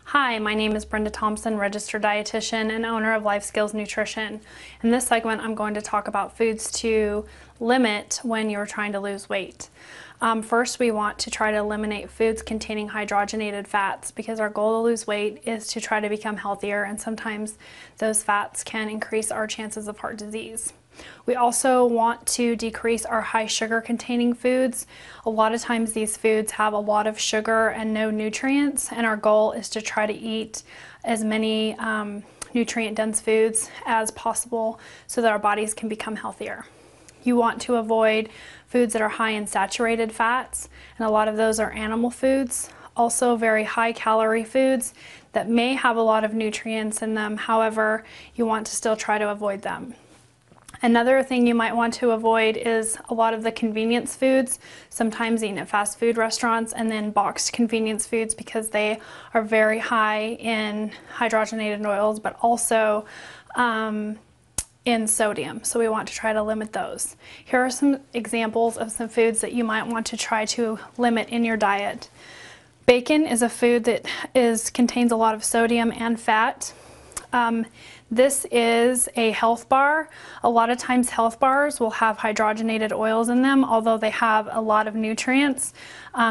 Hi, my name is Brenda Thompson, registered dietitian and owner of Life Skills Nutrition. In this segment, I'm going to talk about foods to limit when you're trying to lose weight. First, we want to try to eliminate foods containing hydrogenated fats because our goal to lose weight is to try to become healthier, and sometimes those fats can increase our chances of heart disease. We also want to decrease our high sugar containing foods. A lot of times these foods have a lot of sugar and no nutrients, and our goal is to try to eat as many nutrient dense foods as possible so that our bodies can become healthier. You want to avoid foods that are high in saturated fats, and a lot of those are animal foods. Also very high calorie foods that may have a lot of nutrients in them, however, you want to still try to avoid them. Another thing you might want to avoid is a lot of the convenience foods, sometimes eaten at fast food restaurants, and then boxed convenience foods because they are very high in hydrogenated oils, but also in sodium. So we want to try to limit those. Here are some examples of some foods that you might want to try to limit in your diet. Bacon is a food that contains a lot of sodium and fat. This is a health bar. A lot of times health bars will have hydrogenated oils in them, although they have a lot of nutrients.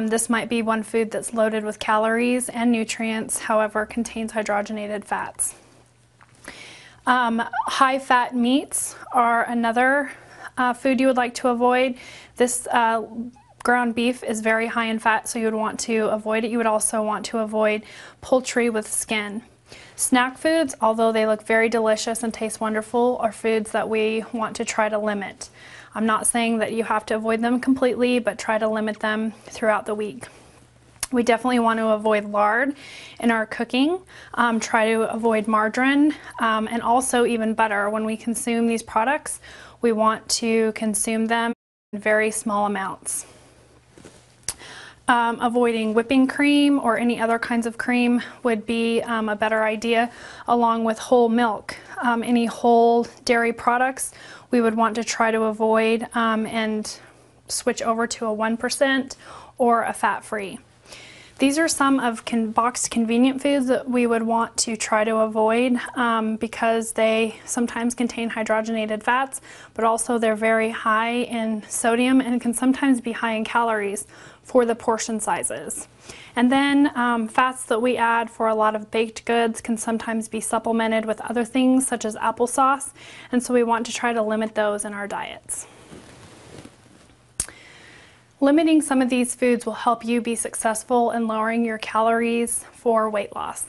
This might be one food that's loaded with calories and nutrients, however, contains hydrogenated fats. High fat meats are another food you would like to avoid. This ground beef is very high in fat, so you would want to avoid it. You would also want to avoid poultry with skin. Snack foods, although they look very delicious and taste wonderful, are foods that we want to try to limit. I'm not saying that you have to avoid them completely, but try to limit them throughout the week. We definitely want to avoid lard in our cooking, try to avoid margarine, and also even butter. When we consume these products, we want to consume them in very small amounts. Avoiding whipping cream or any other kinds of cream would be a better idea, along with whole milk. Any whole dairy products we would want to try to avoid and switch over to a 1% or a fat-free. These are some of boxed convenient foods that we would want to try to avoid because they sometimes contain hydrogenated fats, but also they're very high in sodium and can sometimes be high in calories for the portion sizes. And then fats that we add for a lot of baked goods can sometimes be supplemented with other things such as applesauce, and so we want to try to limit those in our diets. Limiting some of these foods will help you be successful in lowering your calories for weight loss.